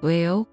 왜요?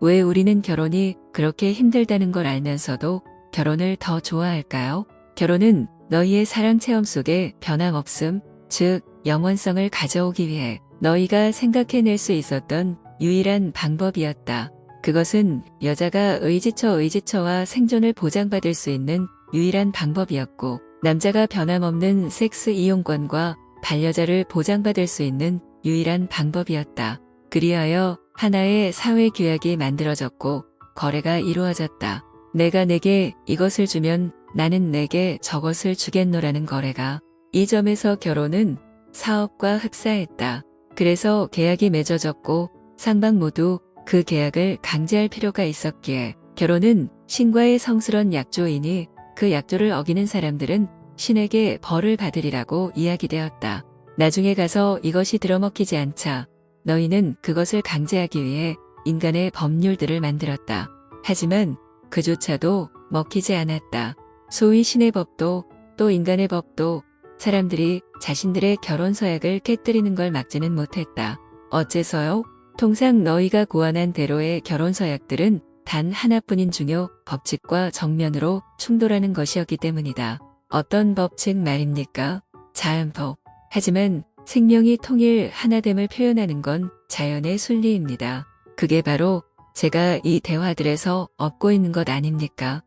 왜 우리는 결혼이 그렇게 힘들다는 걸 알면서도 결혼을 더 좋아할까요? 결혼은 너희의 사랑 체험 속에 변함없음, 즉 영원성을 가져오기 위해 너희가 생각해낼 수 있었던 유일한 방법이었다. 그것은 여자가 의지처와 생존을 보장받을 수 있는 유일한 방법이었고, 남자가 변함없는 섹스 이용권과 반려자를 보장받을 수 있는 유일한 방법이었다. 그리하여 하나의 사회 규약이 만들어졌고 거래가 이루어졌다. 내가 내게 이것을 주면 나는 내게 저것을 주겠노라는 거래가. 이 점에서 결혼은 사업과 흡사했다. 그래서 계약이 맺어졌고 상방 모두 그 계약을 강제할 필요가 있었기에 결혼은 신과의 성스런 약조이니 그 약조를 어기는 사람들은 신에게 벌을 받으리라고 이야기되었다. 나중에 가서 이것이 들어먹히지 않자 너희는 그것을 강제하기 위해 인간의 법률들을 만들었다. 하지만 그조차도 먹히지 않았다. 소위 신의 법도 또 인간의 법도 사람들이 자신들의 결혼 서약을 깨뜨리는 걸 막지는 못했다. 어째서요? 통상 너희가 고안한 대로의 결혼 서약들은 단 하나뿐인 중요 법칙과 정면으로 충돌하는 것이었기 때문이다. 어떤 법칙 말입니까? 자연법. 하지만 생명이 통일 하나됨을 표현하는 건 자연의 순리입니다. 그게 바로 제가 이 대화들에서 얻고 있는 것 아닙니까?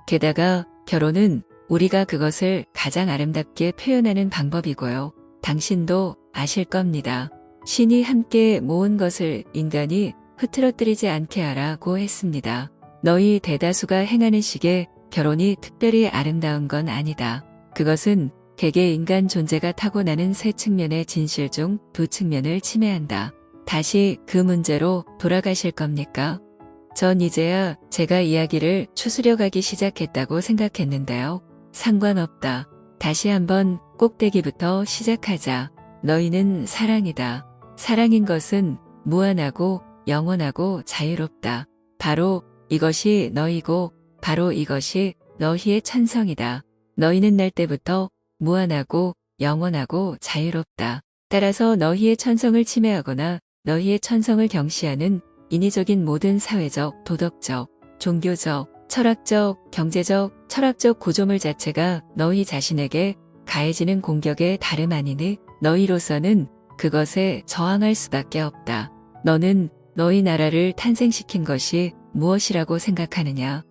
게다가 결혼은 우리가 그것을 가장 아름답게 표현하는 방법이고요. 당신도 아실 겁니다. 신이 함께 모은 것을 인간이 흐트러뜨리지 않게 하라고 했습니다. 너희 대다수가 행하는 식의 결혼이 특별히 아름다운 건 아니다. 그것은 개개 인간 존재가 타고나는 세 측면의 진실 중 두 측면을 침해한다. 다시 그 문제로 돌아가실 겁니까? 전 이제야 제가 이야기를 추스려가기 시작했다고 생각했는데요. 상관없다. 다시 한번 꼭대기부터 시작하자. 너희는 사랑이다. 사랑인 것은 무한하고 영원하고 자유롭다. 바로 이것이 너희고 바로 이것이 너희의 천성이다. 너희는 날 때부터 무한하고 영원하고 자유롭다. 따라서 너희의 천성을 침해하거나 너희의 천성을 경시하는 인위적인 모든 사회적, 도덕적, 종교적, 철학적, 경제적, 철학적 구조물 자체가 너희 자신에게 가해지는 공격의 다름 아니니 너희로서는 그것에 저항할 수밖에 없다. 너는 너희 나라를 탄생시킨 것이 무엇이라고 생각하느냐?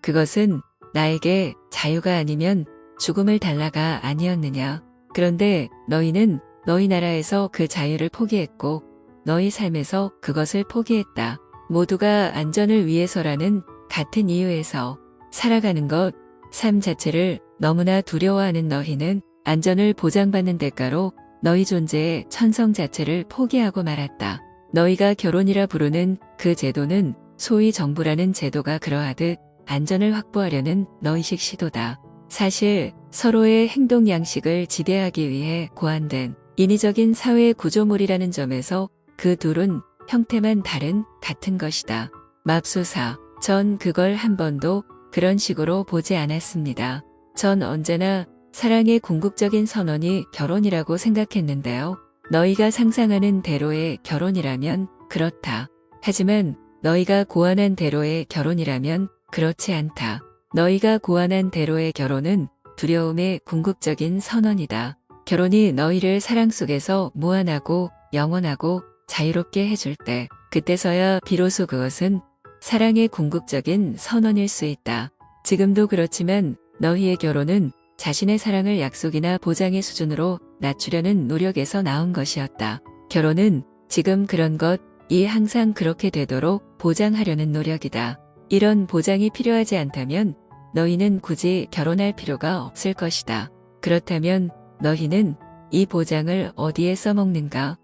그것은 나에게 자유가 아니면 죽음을 달라가 아니었느냐? 그런데 너희는 너희 나라에서 그 자유를 포기했고 너희 삶에서 그것을 포기했다. 모두가 안전을 위해서라는 같은 이유에서 살아가는 것, 삶 자체를 너무나 두려워하는 너희는 안전을 보장받는 대가로 너희 존재의 천성 자체를 포기하고 말았다. 너희가 결혼이라 부르는 그 제도는 소위 정부라는 제도가 그러하듯 안전을 확보하려는 너희식 시도다. 사실 서로의 행동 양식을 지배하기 위해 고안된 인위적인 사회 구조물이라는 점에서 그 둘은 형태만 다른 같은 것이다. 맙소사, 전 그걸 한 번도 그런 식으로 보지 않았습니다. 전 언제나 사랑의 궁극적인 선언이 결혼이라고 생각했는데요. 너희가 상상하는 대로의 결혼이라면 그렇다. 하지만 너희가 고안한 대로의 결혼이라면 그렇지 않다. 너희가 고안한 대로의 결혼은 두려움의 궁극적인 선언이다. 결혼이 너희를 사랑 속에서 무한하고 영원하고 자유롭게 해줄 때 그때서야 비로소 그것은 사랑의 궁극적인 선언일 수 있다. 지금도 그렇지만 너희의 결혼은 자신의 사랑을 약속이나 보장의 수준으로 낮추려는 노력에서 나온 것이었다. 결혼은 지금 그런 것이 항상 그렇게 되도록 보장하려는 노력이다. 이런 보장이 필요하지 않다면 너희는 굳이 결혼할 필요가 없을 것이다. 그렇다면 너희는 이 보장을 어디에 써먹는가?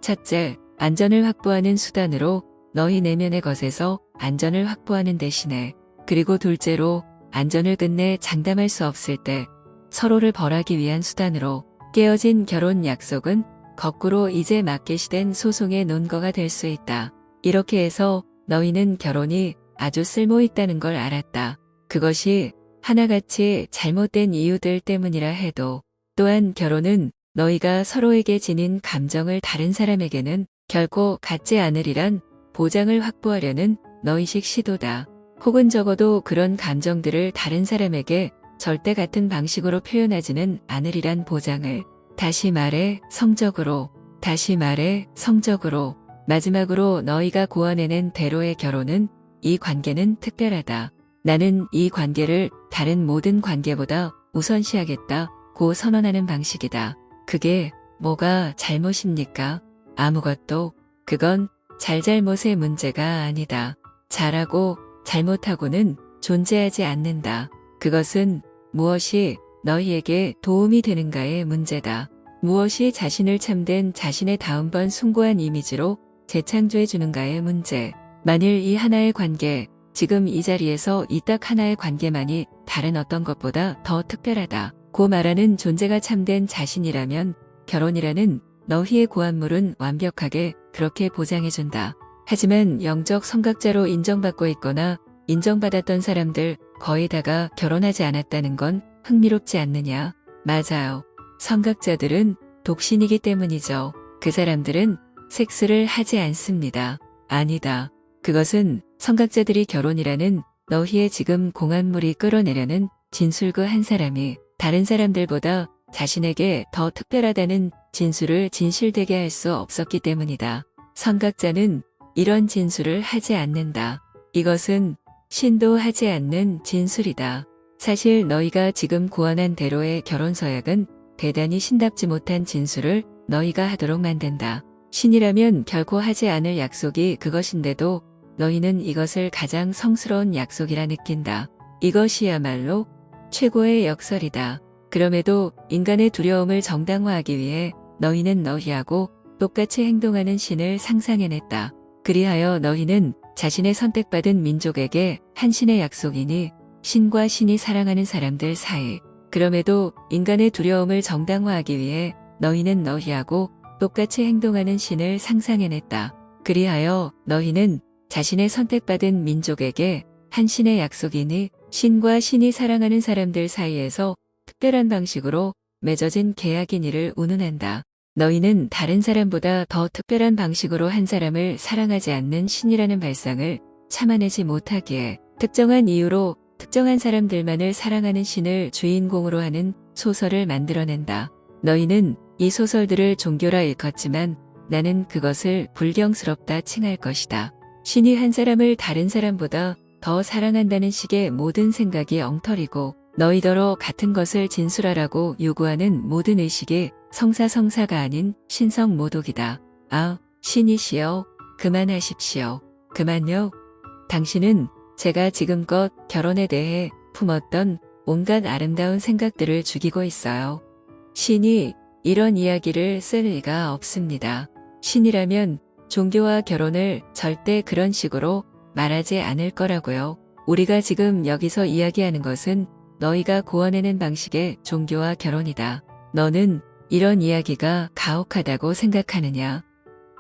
첫째, 안전을 확보하는 수단으로 너희 내면의 것에서 안전을 확보하는 대신에, 그리고 둘째로 안전을 끝내 장담할 수 없을 때 서로를 벌하기 위한 수단으로 깨어진 결혼 약속은 거꾸로 이제 맞게시된 소송의 논거가 될 수 있다. 이렇게 해서 너희는 결혼이 아주 쓸모있다는 걸 알았다. 그것이 하나같이 잘못된 이유들 때문이라 해도 또한 결혼은 너희가 서로에게 지닌 감정을 다른 사람에게는 결코 갖지 않으리란 보장을 확보하려는 너희식 시도다. 혹은 적어도 그런 감정들을 다른 사람에게 절대 같은 방식으로 표현하지는 않으리란 보장을. 다시 말해 성적으로. 다시 말해 성적으로. 마지막으로 너희가 고안해낸 대로의 결혼은 이 관계는 특별하다. 나는 이 관계를 다른 모든 관계보다 우선시하겠다 고 선언하는 방식이다. 그게 뭐가 잘못입니까? 아무것도. 그건 잘잘못의 문제가 아니다. 잘하고 잘못하고는 존재하지 않는다. 그것은 무엇이 너희에게 도움이 되는가의 문제다. 무엇이 자신을 참된 자신의 다음번 숭고한 이미지로 재창조해 주는가의 문제. 만일 이 하나의 관계, 지금 이 자리에서 이 딱 하나의 관계만이 다른 어떤 것보다 더 특별하다 고 말하는 존재가 참된 자신이라면 결혼이라는 너희의 고안물은 완벽하게 그렇게 보장해준다. 하지만 영적 성각자로 인정받고 있거나 인정받았던 사람들 거의 다가 결혼하지 않았다는 건 흥미롭지 않느냐? 맞아요. 성각자들은 독신이기 때문이죠. 그 사람들은 섹스를 하지 않습니다. 아니다. 그것은 성각자들이 결혼이라는 너희의 지금 공안물이 끌어내려는 진술 그 한 사람이 다른 사람들보다 자신에게 더 특별하다는 진술을 진실되게 할 수 없었기 때문이다. 성각자는 이런 진술을 하지 않는다. 이것은 신도 하지 않는 진술이다. 사실 너희가 지금 고안한 대로의 결혼서약은 대단히 신답지 못한 진술을 너희가 하도록 만든다. 신이라면 결코 하지 않을 약속이 그것인데도 너희는 이것을 가장 성스러운 약속이라 느낀다. 이것이야말로 최고의 역설이다. 그럼에도 인간의 두려움을 정당화하기 위해 너희는 너희하고 똑같이 행동하는 신을 상상해냈다. 그리하여 너희는 자신의 선택받은 민족에게 한 신의 약속이니 신과 신이 사랑하는 사람들 사이. 그럼에도 인간의 두려움을 정당화하기 위해 너희는 너희하고 똑같이 행동하는 신을 상상해냈다. 그리하여 너희는 자신의 선택받은 민족에게 한 신의 약속이니 신과 신이 사랑하는 사람들 사이에서 특별한 방식으로 맺어진 계약이니를 운운한다. 너희는 다른 사람보다 더 특별한 방식으로 한 사람을 사랑하지 않는 신이라는 발상을 참아내지 못하기에 특정한 이유로 특정한 사람들만을 사랑하는 신을 주인공으로 하는 소설을 만들어낸다. 너희는 이 소설들을 종교라 일컫지만 나는 그것을 불경스럽다 칭할 것이다. 신이 한 사람을 다른 사람보다 더 사랑한다는 식의 모든 생각이 엉터리고 너희더러 같은 것을 진술하라고 요구하는 모든 의식이 성사성사가 아닌 신성모독이다. 아, 신이시여, 그만하십시오. 그만요. 당신은 제가 지금껏 결혼에 대해 품었던 온갖 아름다운 생각들을 죽이고 있어요. 신이 이런 이야기를 쓸 리가 없습니다. 신이라면 종교와 결혼을 절대 그런 식으로 말하지 않을 거라고요. 우리가 지금 여기서 이야기하는 것은 너희가 고안해낸 방식의 종교와 결혼이다. 너는 이런 이야기가 가혹하다고 생각하느냐?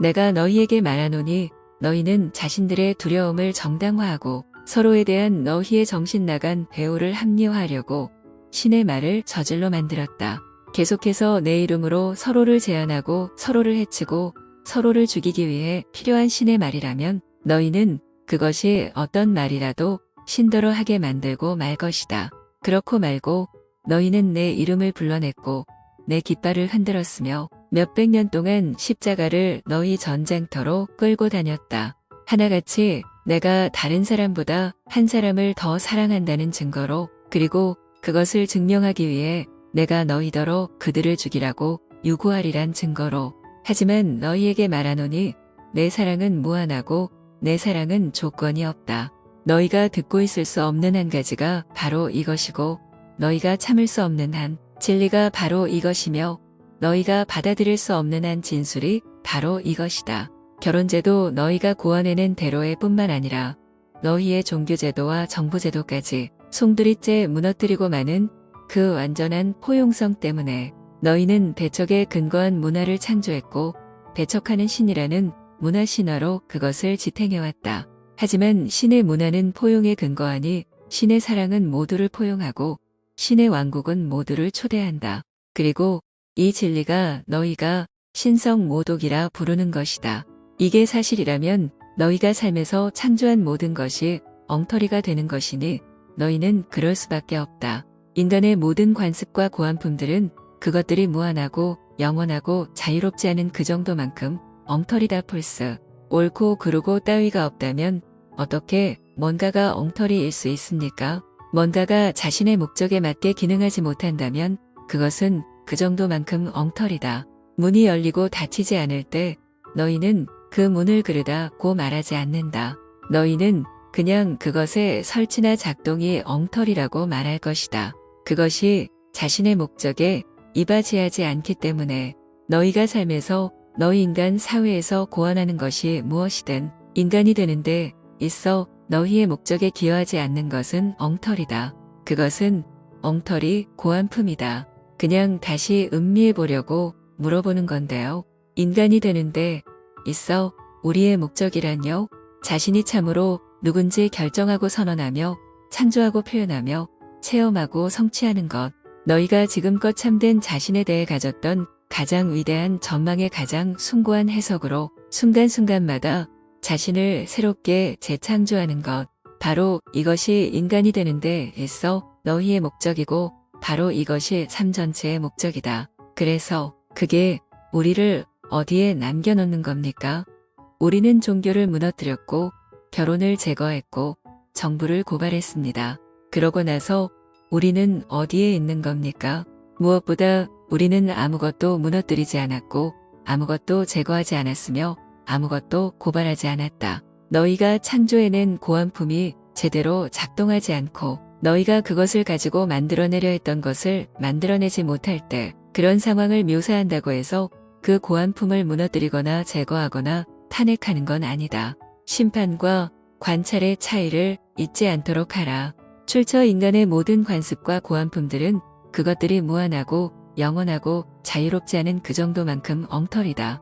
내가 너희에게 말하노니 너희는 자신들의 두려움을 정당화하고 서로에 대한 너희의 정신 나간 배우를 합리화하려고 신의 말을 저질러 만들었다. 계속해서 내 이름으로 서로를 제한하고 서로를 해치고 서로를 죽이기 위해 필요한 신의 말이라면 너희는 그것이 어떤 말이라도 신더러 하게 만들고 말 것이다. 그렇고 말고 너희는 내 이름을 불러냈고 내 깃발을 흔들었으며 몇백 년 동안 십자가를 너희 전쟁터로 끌고 다녔다. 하나같이 내가 다른 사람보다 한 사람을 더 사랑한다는 증거로 그리고 그것을 증명하기 위해 내가 너희더러 그들을 죽이라고 유고하리란 증거로. 하지만 너희에게 말하노니 내 사랑은 무한하고 내 사랑은 조건이 없다. 너희가 듣고 있을 수 없는 한 가지가 바로 이것이고 너희가 참을 수 없는 한 진리가 바로 이것이며 너희가 받아들일 수 없는 한 진술이 바로 이것이다. 결혼제도 너희가 고안해낸 대로의 뿐만 아니라 너희의 종교제도와 정부제도까지 송두리째 무너뜨리고 마는 그 완전한 포용성 때문에 너희는 배척에 근거한 문화를 창조했고 배척하는 신이라는 문화신화로 그것을 지탱해왔다. 하지만 신의 문화는 포용에 근거하니 신의 사랑은 모두를 포용하고 신의 왕국은 모두를 초대한다. 그리고 이 진리가 너희가 신성모독이라 부르는 것이다. 이게 사실이라면 너희가 삶에서 창조한 모든 것이 엉터리가 되는 것이니 너희는 그럴 수밖에 없다. 인간의 모든 관습과 고안품들은 그것들이 무한하고 영원하고 자유롭지 않은 그 정도만큼 엉터리다 폴스. 옳고 그르고 따위가 없다면 어떻게 뭔가가 엉터리일 수 있습니까? 뭔가가 자신의 목적에 맞게 기능하지 못한다면 그것은 그 정도만큼 엉터리다. 문이 열리고 닫히지 않을 때 너희는 그 문을 그르다고 말하지 않는다. 너희는 그냥 그것의 설치나 작동이 엉터리라고 말할 것이다. 그것이 자신의 목적에 이바지하지 않기 때문에 너희가 삶에서 너희 인간 사회에서 고안하는 것이 무엇이든 인간이 되는데 있어 너희의 목적에 기여하지 않는 것은 엉터리다. 그것은 엉터리 고안품이다. 그냥 다시 음미해 보려고 물어보는 건데요. 인간이 되는데 있어 우리의 목적이란요? 자신이 참으로 누군지 결정하고 선언하며 창조하고 표현하며 체험하고 성취하는 것. 너희가 지금껏 참된 자신에 대해 가졌던 가장 위대한 전망의 가장 숭고한 해석으로 순간순간마다 자신을 새롭게 재창조하는 것. 바로 이것이 인간이 되는데 있어 너희의 목적이고 바로 이것이 삶 전체의 목적이다. 그래서 그게 우리를 어디에 남겨놓는 겁니까? 우리는 종교를 무너뜨렸고 결혼을 제거했고 정부를 고발했습니다. 그러고 나서 우리는 어디에 있는 겁니까? 무엇보다 우리는 아무것도 무너뜨리지 않았고 아무것도 제거하지 않았으며 아무것도 고발하지 않았다. 너희가 창조해낸 고안품이 제대로 작동하지 않고 너희가 그것을 가지고 만들어내려 했던 것을 만들어내지 못할 때 그런 상황을 묘사한다고 해서 그 고안품을 무너뜨리거나 제거하거나 탄핵하는 건 아니다. 심판과 관찰의 차이를 잊지 않도록 하라. 출처 인간의 모든 관습과 고안품들은 그것들이 무한하고 영원하고 자유롭지 않은 그 정도만큼 엉터리다.